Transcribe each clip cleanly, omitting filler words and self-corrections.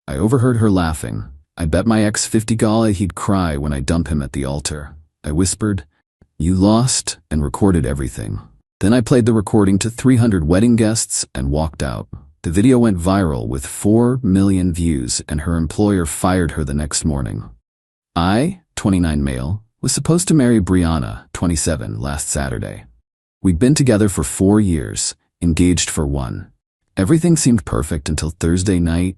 I overheard her laughing. I bet my ex $50 he'd cry when I dump him at the altar. I whispered, "You lost," and recorded everything. Then I played the recording to 300 wedding guests and walked out. The video went viral with 4 million views, and her employer fired her the next morning. I, 29 male, was supposed to marry Brianna, 27, last Saturday. We'd been together for 4 years, engaged for 1. Everything seemed perfect until Thursday night,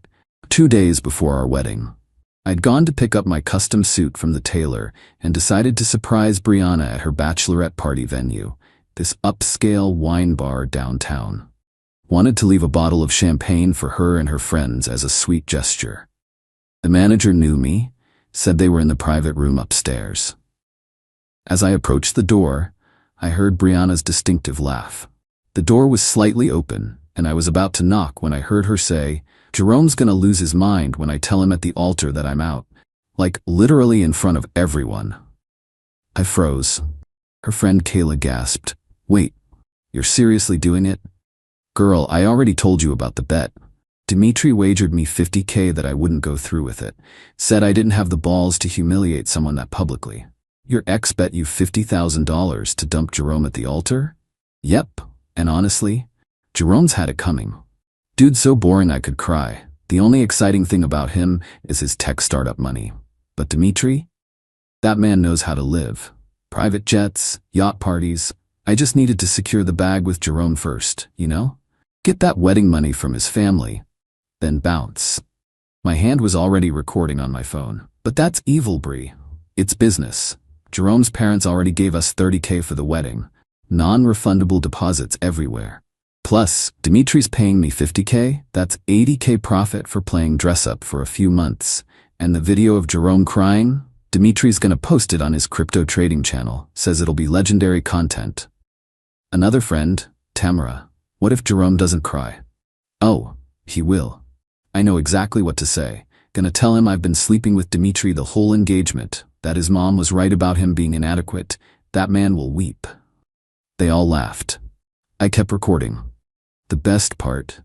2 days before our wedding. I'd gone to pick up my custom suit from the tailor and decided to surprise Brianna at her bachelorette party venue, this upscale wine bar downtown. Wanted to leave a bottle of champagne for her and her friends as a sweet gesture. The manager knew me, said they were in the private room upstairs. As I approached the door, I heard Brianna's distinctive laugh. The door was slightly open, and I was about to knock when I heard her say, "Jerome's gonna lose his mind when I tell him at the altar that I'm out." Like, literally in front of everyone. I froze. Her friend Kayla gasped, "Wait, you're seriously doing it?" "Girl, I already told you about the bet. Dimitri wagered me $50K that I wouldn't go through with it. Said I didn't have the balls to humiliate someone that publicly." "Your ex bet you $50,000 to dump Jerome at the altar?" "Yep, and honestly, Jerome's had it coming. Dude's so boring I could cry. The only exciting thing about him is his tech startup money. But Dimitri? That man knows how to live. Private jets, yacht parties. I just needed to secure the bag with Jerome first, you know? Get that wedding money from his family, then bounce." My hand was already recording on my phone. "But that's evil, Brie. It's business. Jerome's parents already gave us $30K for the wedding. Non-refundable deposits everywhere. Plus, Dimitri's paying me $50K, that's $80K profit for playing dress-up for a few months. And the video of Jerome crying? Dimitri's gonna post it on his crypto trading channel, says it'll be legendary content." Another friend, Tamara, "What if Jerome doesn't cry?" "Oh, he will. I know exactly what to say. Gonna tell him I've been sleeping with Dimitri the whole engagement, that his mom was right about him being inadequate. That man will weep." They all laughed. I kept recording. "The best part,"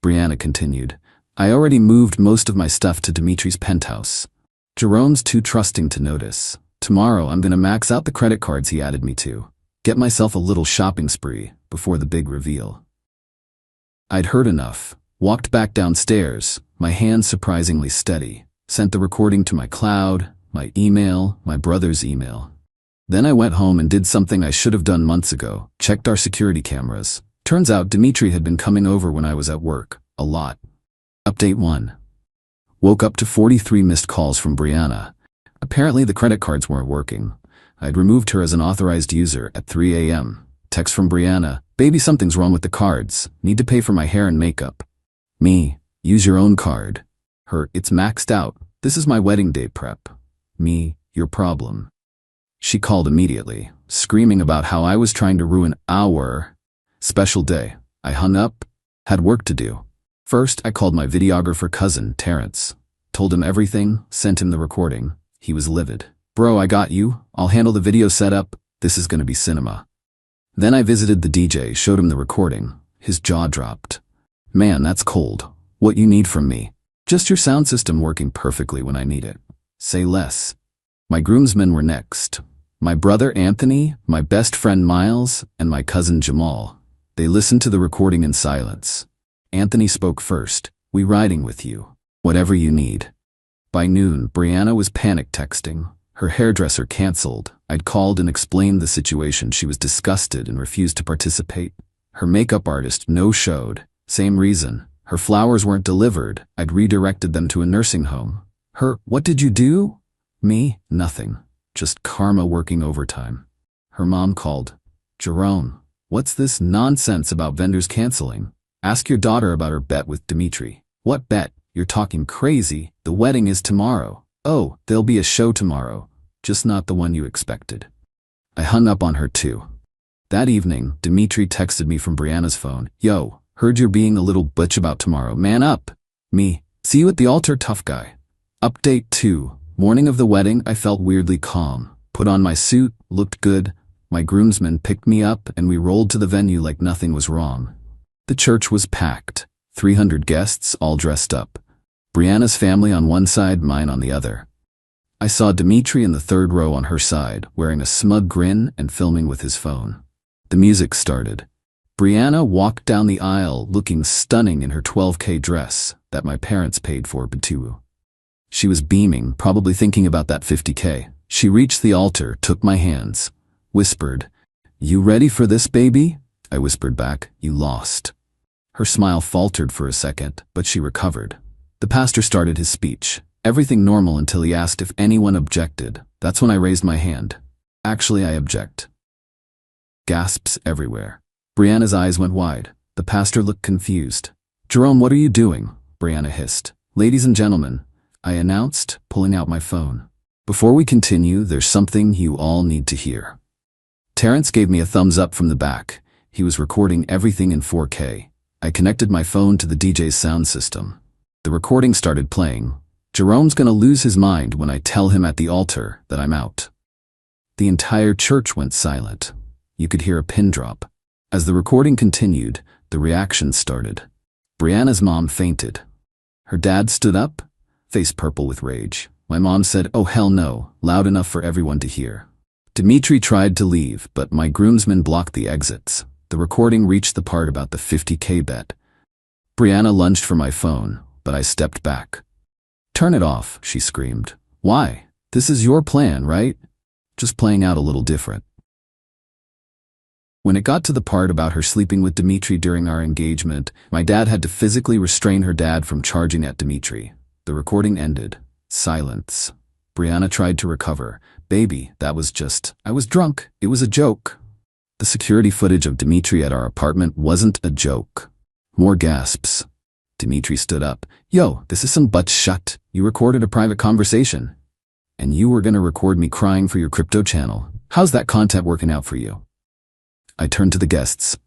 Brianna continued, "I already moved most of my stuff to Dimitri's penthouse. Jerome's too trusting to notice. Tomorrow I'm gonna max out the credit cards he added me to. Get myself a little shopping spree before the big reveal." I'd heard enough. Walked back downstairs, my hands surprisingly steady. Sent the recording to my cloud, my email, my brother's email. Then I went home and did something I should have done months ago. Checked our security cameras. Turns out Dimitri had been coming over when I was at work. A lot. Update 1. Woke up to 43 missed calls from Brianna. Apparently the credit cards weren't working. I'd removed her as an authorized user at 3 a.m. Text from Brianna, "Baby, something's wrong with the cards. Need to pay for my hair and makeup." Me, "Use your own card." Her, "It's maxed out. This is my wedding day prep." Me, "Your problem." She called immediately, screaming about how I was trying to ruin our special day. I hung up, had work to do. First, I called my videographer cousin, Terrence. Told him everything, sent him the recording. He was livid. "Bro, I got you. I'll handle the video setup. This is gonna be cinema." Then I visited the DJ, showed him the recording. His jaw dropped. "Man, that's cold. What you need from me? Just your sound system working perfectly when I need it. Say less." My groomsmen were next. My brother Anthony, my best friend Miles, and my cousin Jamal. They listened to the recording in silence. Anthony spoke first. "We riding with you. Whatever you need." By noon, Brianna was panic texting. Her hairdresser canceled. I'd called and explained the situation. She was disgusted and refused to participate. Her makeup artist no-showed. Same reason. Her flowers weren't delivered. I'd redirected them to a nursing home. Her, "What did you do?" Me, "Nothing. Just karma working overtime." Her mom called. "Jerome, what's this nonsense about vendors canceling? Ask your daughter about her bet with Dimitri." "What bet? You're talking crazy. The wedding is tomorrow." "Oh, there'll be a show tomorrow. Just not the one you expected." I hung up on her too. That evening, Dimitri texted me from Brianna's phone. "Yo, heard you're being a little bitch about tomorrow. Man up." Me, "See you at the altar, tough guy." Update 2. Morning of the wedding, I felt weirdly calm. Put on my suit, looked good. My groomsmen picked me up and we rolled to the venue like nothing was wrong. The church was packed. 300 guests, all dressed up. Brianna's family on one side, mine on the other. I saw Dimitri in the third row on her side, wearing a smug grin and filming with his phone. The music started. Brianna walked down the aisle looking stunning in her $12K dress that my parents paid for Batu. She was beaming, probably thinking about that $50K. She reached the altar, took my hands, whispered, "You ready for this, baby?" I whispered back, "You lost." Her smile faltered for a second, but she recovered. The pastor started his speech. Everything normal until he asked if anyone objected. That's when I raised my hand. "Actually, I object." Gasps everywhere. Brianna's eyes went wide. The pastor looked confused. "Jerome, what are you doing?" Brianna hissed. "Ladies and gentlemen," I announced, pulling out my phone. "Before we continue, there's something you all need to hear." Terrence gave me a thumbs up from the back. He was recording everything in 4K. I connected my phone to the DJ's sound system. The recording started playing. "Jerome's gonna lose his mind when I tell him at the altar that I'm out." The entire church went silent. You could hear a pin drop. As the recording continued, the reaction started. Brianna's mom fainted. Her dad stood up, face purple with rage. My mom said, "Oh hell no," loud enough for everyone to hear. Dimitri tried to leave, but my groomsmen blocked the exits. The recording reached the part about the $50K bet. Brianna lunged for my phone, but I stepped back. "Turn it off," she screamed. "Why? This is your plan, right? Just playing out a little different." When it got to the part about her sleeping with Dimitri during our engagement, my dad had to physically restrain her dad from charging at Dimitri. The recording ended. Silence. Brianna tried to recover. "Baby, that was just, I was drunk. It was a joke." The security footage of Dimitri at our apartment wasn't a joke. More gasps. Dimitri stood up. "Yo, this is some butt shut. You recorded a private conversation. And you were gonna record me crying for your crypto channel. How's that content working out for you?" I turned to the guests.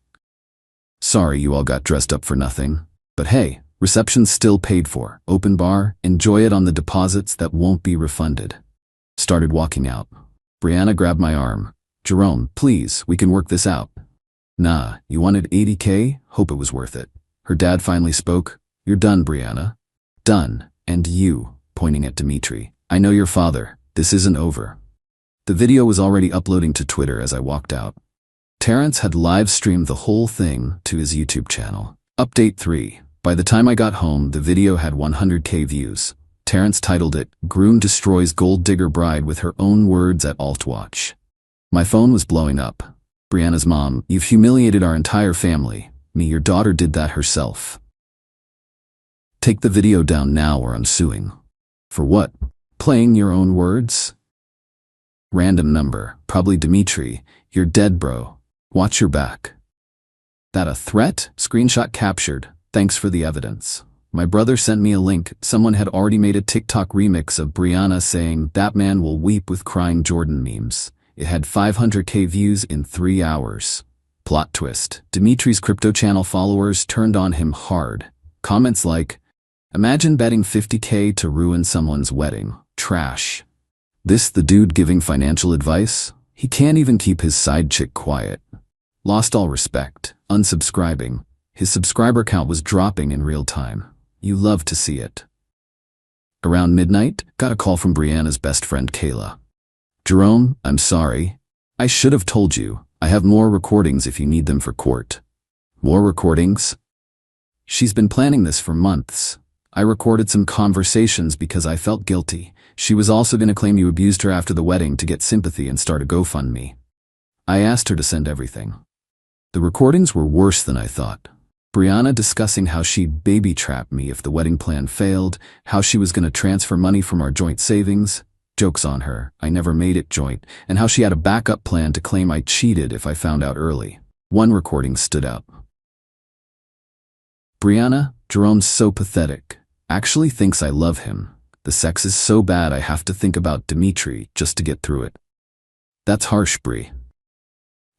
"Sorry you all got dressed up for nothing. But hey, reception's still paid for. Open bar, enjoy it on the deposits that won't be refunded." Started walking out. Brianna grabbed my arm. "Jerome, please, we can work this out." "Nah, you wanted 80K? Hope it was worth it." Her dad finally spoke. "You're done, Brianna." "Done. And you," pointing at Dimitri. "I know your father. This isn't over." The video was already uploading to Twitter as I walked out. Terrence had live-streamed the whole thing to his YouTube channel. Update 3. By the time I got home, the video had 100K views. Terrence titled it, "Groom Destroys Gold Digger Bride with Her Own Words at Altwatch." My phone was blowing up. "Brianna's mom, you've humiliated our entire family. Your daughter did that herself. Take the video down now or I'm suing." "For what? Playing your own words?" Random number, probably Dimitri. "You're dead, bro. Watch your back." That a threat? Screenshot captured. Thanks for the evidence. My brother sent me a link. Someone had already made a TikTok remix of Brianna saying, "That man will weep" with crying Jordan memes. It had 500K views in 3 hours. Plot twist. Dimitri's crypto channel followers turned on him hard. Comments like, "Imagine betting 50K to ruin someone's wedding. Trash. This the dude giving financial advice? He can't even keep his side chick quiet." Lost all respect. Unsubscribing. His subscriber count was dropping in real time. You love to see it. Around midnight, got a call from Brianna's best friend Kayla. "Jerome, I'm sorry. I should have told you. I have more recordings if you need them for court." "More recordings?" "She's been planning this for months. I recorded some conversations because I felt guilty. She was also going to claim you abused her after the wedding to get sympathy and start a GoFundMe. I asked her to send everything." The recordings were worse than I thought. Brianna discussing how she'd baby-trap me if the wedding plan failed, how she was going to transfer money from our joint savings. Joke's on her, I never made it joint, and how she had a backup plan to claim I cheated if I found out early. One recording stood out. "Brianna, Jerome's so pathetic. Actually thinks I love him. The sex is so bad I have to think about Dimitri just to get through it." That's harsh, Bri.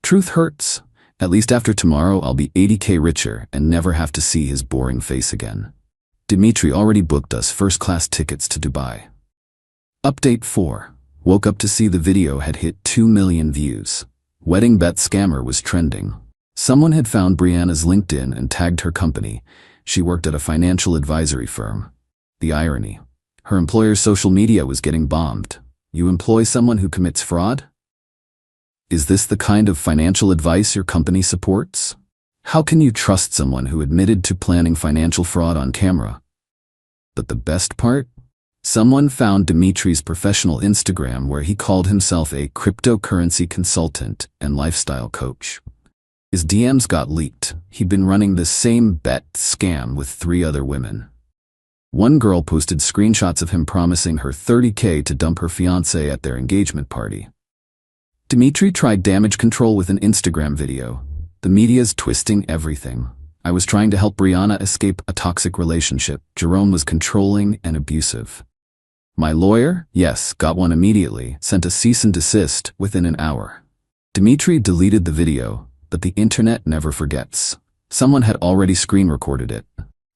Truth hurts. At least after tomorrow I'll be 80K richer and never have to see his boring face again. Dimitri already booked us first-class tickets to Dubai. Update 4. Woke up to see the video had hit 2 million views. Wedding bet scammer was trending. Someone had found Brianna's LinkedIn and tagged her company. She worked at a financial advisory firm. The irony. Her employer's social media was getting bombed. You employ someone who commits fraud? Is this the kind of financial advice your company supports? How can you trust someone who admitted to planning financial fraud on camera? But the best part? Someone found Dimitri's professional Instagram where he called himself a cryptocurrency consultant and lifestyle coach. His DMs got leaked. He'd been running the same bet scam with 3 other women. One girl posted screenshots of him promising her $30K to dump her fiancé at their engagement party. Dimitri tried damage control with an Instagram video. The media's twisting everything. I was trying to help Brianna escape a toxic relationship. Jerome was controlling and abusive. My lawyer, yes, got one immediately, sent a cease and desist within an hour. Dimitri deleted the video, but the internet never forgets. Someone had already screen recorded it.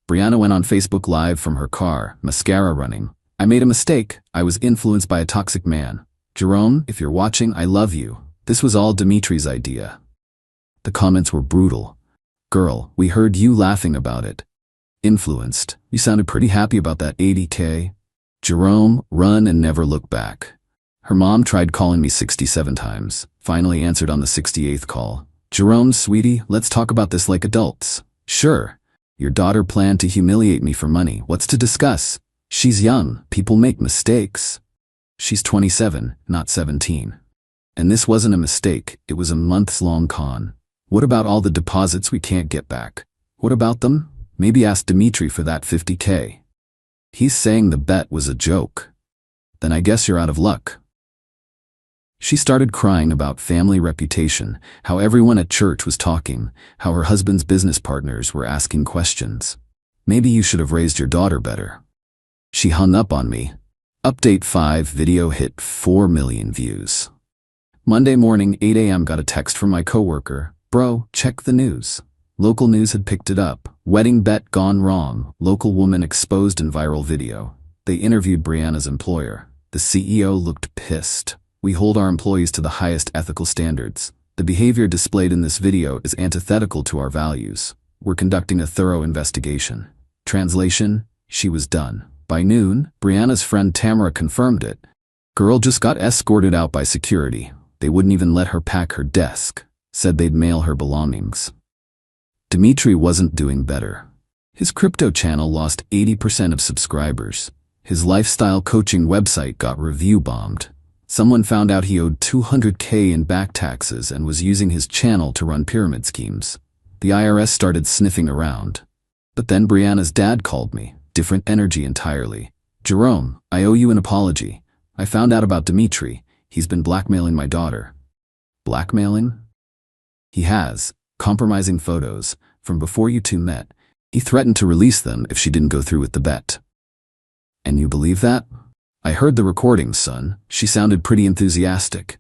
Brianna went on Facebook Live from her car, mascara running. I made a mistake. I was influenced by a toxic man. Jerome, if you're watching, I love you. This was all Dimitri's idea. The comments were brutal. Girl, we heard you laughing about it. Influenced. You sounded pretty happy about that $80K. Jerome, run and never look back. Her mom tried calling me 67 times, finally answered on the 68th call. Jerome, sweetie, let's talk about this like adults. Sure. Your daughter planned to humiliate me for money. What's to discuss? She's young. People make mistakes. She's 27, not 17. And this wasn't a mistake. It was a months-long con. What about all the deposits we can't get back? What about them? Maybe ask Dimitri for that $50K. He's saying the bet was a joke. Then I guess you're out of luck. She started crying about family reputation, how everyone at church was talking, how her husband's business partners were asking questions. Maybe you should have raised your daughter better. She hung up on me. Update 5 video hit 4 million views. Monday morning, 8 a.m. got a text from my coworker. Bro, check the news. Local news had picked it up. Wedding bet gone wrong. Local woman exposed in viral video. They interviewed Brianna's employer. The CEO looked pissed. We hold our employees to the highest ethical standards. The behavior displayed in this video is antithetical to our values. We're conducting a thorough investigation. Translation, she was done. By noon, Brianna's friend Tamara confirmed it. Girl just got escorted out by security. They wouldn't even let her pack her desk. Said they'd mail her belongings. Dimitri wasn't doing better. His crypto channel lost 80% of subscribers. His lifestyle coaching website got review bombed. Someone found out he owed $200K in back taxes and was using his channel to run pyramid schemes. The IRS started sniffing around. But then Brianna's dad called me. Different energy entirely. Jerome, I owe you an apology. I found out about Dimitri. He's been blackmailing my daughter. Blackmailing? He has. Compromising photos. From before you two met. He threatened to release them if she didn't go through with the bet. And you believe that? I heard the recordings, son. She sounded pretty enthusiastic.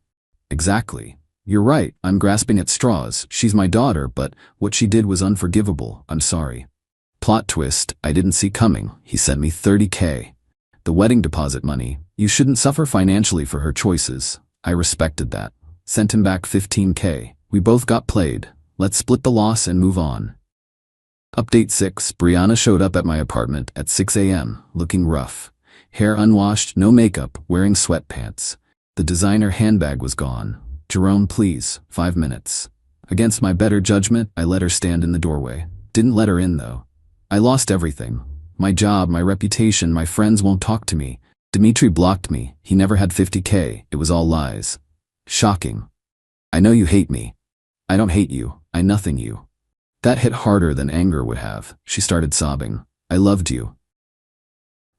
Exactly. You're right, I'm grasping at straws. She's my daughter, but what she did was unforgivable. I'm sorry. Plot twist, I didn't see coming. He sent me $30K. The wedding deposit money. You shouldn't suffer financially for her choices. I respected that. Sent him back $15K. We both got played. Let's split the loss and move on. Update 6. Brianna showed up at my apartment at 6 a.m., looking rough. Hair unwashed, no makeup, wearing sweatpants. The designer handbag was gone. Jerome, please, 5 minutes. Against my better judgment, I let her stand in the doorway. Didn't let her in, though. I lost everything. My job, my reputation, my friends won't talk to me. Dimitri blocked me. He never had $50K. It was all lies. Shocking. I know you hate me. I don't hate you. I nothing you. That hit harder than anger would have. She started sobbing. I loved you.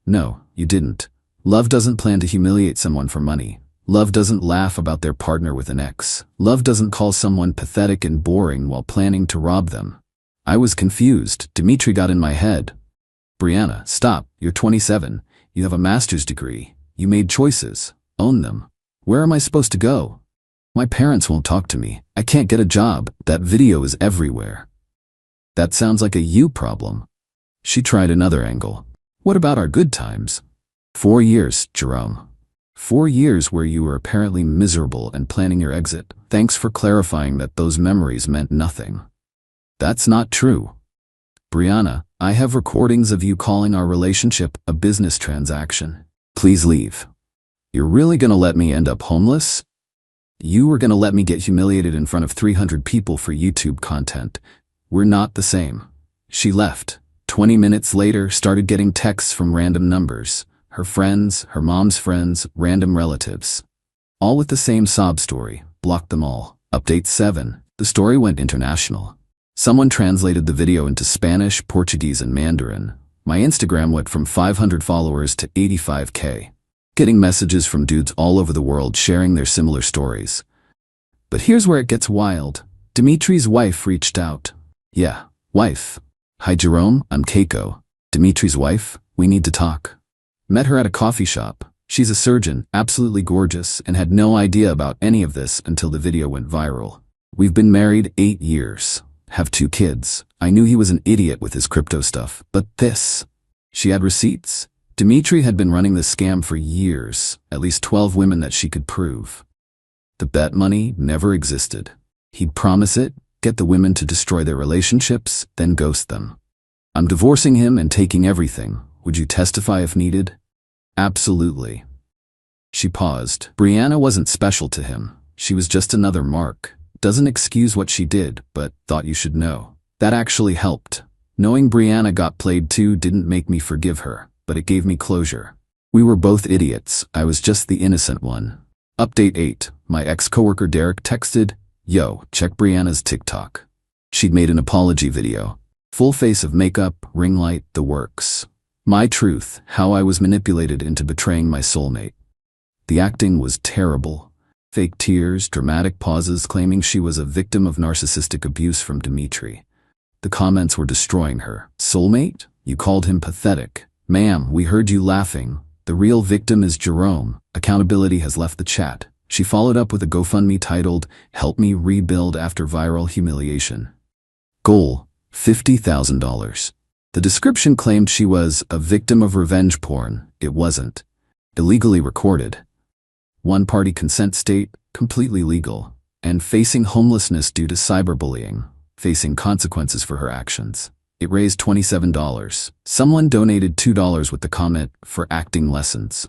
No, you didn't. Love doesn't plan to humiliate someone for money. Love doesn't laugh about their partner with an ex. Love doesn't call someone pathetic and boring while planning to rob them. I was confused. Dimitri got in my head. Brianna, stop. You're 27. You have a master's degree. You made choices. Own them. Where am I supposed to go? My parents won't talk to me. I can't get a job. That video is everywhere. That sounds like a you problem. She tried another angle. What about our good times? 4 years, Jerome. 4 years where you were apparently miserable and planning your exit. Thanks for clarifying that those memories meant nothing. That's not true. Brianna, I have recordings of you calling our relationship a business transaction. Please leave. You're really gonna let me end up homeless? You were gonna let me get humiliated in front of 300 people for YouTube content. We're not the same. She left. 20 minutes later, started getting texts from random numbers. Her friends, her mom's friends, random relatives. All with the same sob story. Blocked them all. Update 7. The story went international. Someone translated the video into Spanish, Portuguese, and Mandarin. My Instagram went from 500 followers to 85K. Getting messages from dudes all over the world sharing their similar stories. But here's where it gets wild. Dimitri's wife reached out. Yeah, wife. Hi Jerome, I'm Keiko. Dimitri's wife, we need to talk. Met her at a coffee shop. She's a surgeon, absolutely gorgeous, and had no idea about any of this until the video went viral. We've been married 8 years. Have 2 kids. I knew he was an idiot with his crypto stuff, but this. She had receipts. Dimitri had been running this scam for years, at least 12 women that she could prove. The bet money never existed. He'd promise it, get the women to destroy their relationships, then ghost them. I'm divorcing him and taking everything. Would you testify if needed? Absolutely. She paused. Brianna wasn't special to him. She was just another mark. Doesn't excuse what she did, but thought you should know. That actually helped. Knowing Brianna got played too didn't make me forgive her, but it gave me closure. We were both idiots. I was just the innocent one. Update 8. My ex-coworker Derek texted, "Yo, check Brianna's TikTok." She'd made an apology video. Full face of makeup, ring light, the works. My truth, how I was manipulated into betraying my soulmate. The acting was terrible. Fake tears, dramatic pauses claiming she was a victim of narcissistic abuse from Dimitri. The comments were destroying her. Soulmate? You called him pathetic. Ma'am, we heard you laughing. The real victim is Jerome. Accountability has left the chat. She followed up with a GoFundMe titled, "Help Me Rebuild After Viral Humiliation." Goal, $50,000. The description claimed she was a victim of revenge porn. It wasn't. Illegally recorded. One-party consent state, completely legal. And facing homelessness due to cyberbullying. Facing consequences for her actions. It raised $27. Someone donated $2 with the comment, "For acting lessons."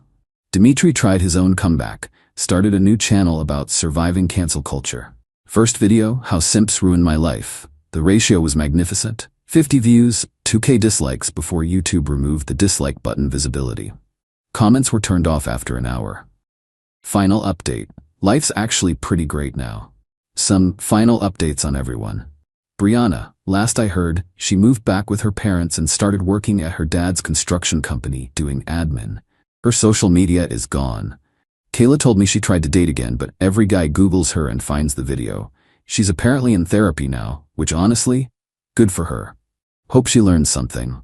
Dimitri tried his own comeback. Started a new channel about surviving cancel culture. First video, How Simps Ruined My Life. The ratio was magnificent. 50 views, 2K dislikes before YouTube removed the dislike button visibility. Comments were turned off after an hour. Final update. Life's actually pretty great now. Some final updates on everyone. Brianna, last I heard, she moved back with her parents and started working at her dad's construction company doing admin. Her social media is gone. Kayla told me she tried to date again, but every guy Googles her and finds the video. She's apparently in therapy now, which honestly, good for her. Hope she learns something.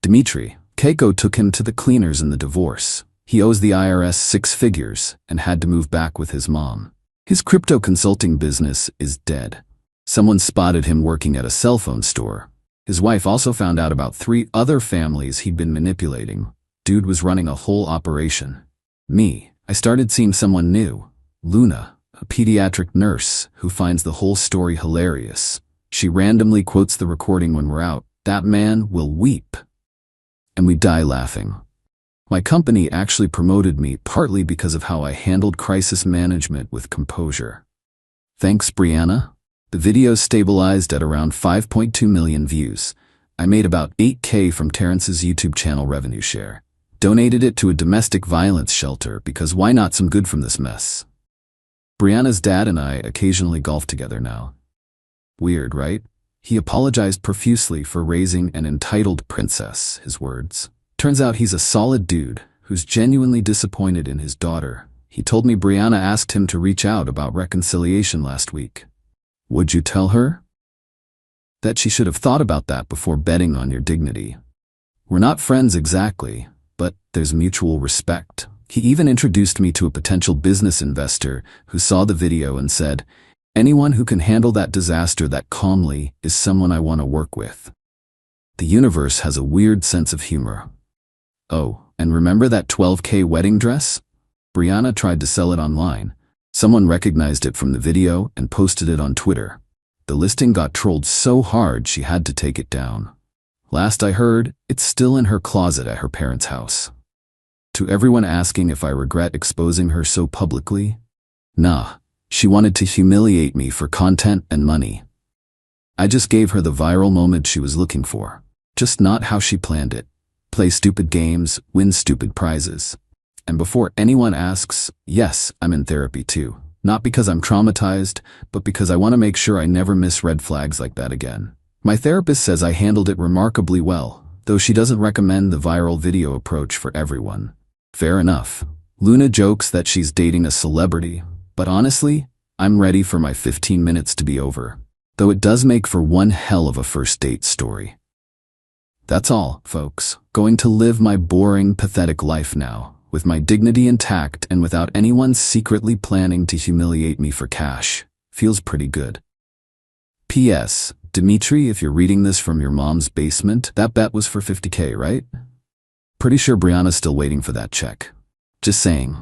Dimitri, Keiko took him to the cleaners in the divorce. He owes the IRS 6 figures and had to move back with his mom. His crypto consulting business is dead. Someone spotted him working at a cell phone store. His wife also found out about 3 other families he'd been manipulating. Dude was running a whole operation. Me, I started seeing someone new. Luna, a pediatric nurse who finds the whole story hilarious. She randomly quotes the recording when we're out. That man will weep. And we die laughing. My company actually promoted me partly because of how I handled crisis management with composure. Thanks, Brianna. The video stabilized at around 5.2 million views. I made about 8K from Terrence's YouTube channel revenue share. Donated it to a domestic violence shelter because why not some good from this mess? Brianna's dad and I occasionally golf together now. Weird, right? He apologized profusely for raising an entitled princess, his words. Turns out he's a solid dude who's genuinely disappointed in his daughter. He told me Brianna asked him to reach out about reconciliation last week. Would you tell her? That she should have thought about that before betting on your dignity. We're not friends exactly, but there's mutual respect. He even introduced me to a potential business investor who saw the video and said, "Anyone who can handle that disaster that calmly is someone I want to work with." The universe has a weird sense of humor. Oh, and remember that 12K wedding dress? Brianna tried to sell it online. Someone recognized it from the video and posted it on Twitter. The listing got trolled so hard she had to take it down. Last I heard, it's still in her closet at her parents' house. To everyone asking if I regret exposing her so publicly, nah, she wanted to humiliate me for content and money. I just gave her the viral moment she was looking for, just not how she planned it. Play stupid games, win stupid prizes. And before anyone asks, yes, I'm in therapy too. Not because I'm traumatized, but because I want to make sure I never miss red flags like that again. My therapist says I handled it remarkably well, though she doesn't recommend the viral video approach for everyone. Fair enough. Luna jokes that she's dating a celebrity, but honestly, I'm ready for my 15 minutes to be over. Though it does make for one hell of a first date story. That's all, folks. Going to live my boring, pathetic life now, with my dignity intact and without anyone secretly planning to humiliate me for cash. Feels pretty good. P.S. Dimitri, if you're reading this from your mom's basement, that bet was for $50K, right? Pretty sure Brianna's still waiting for that check. Just saying.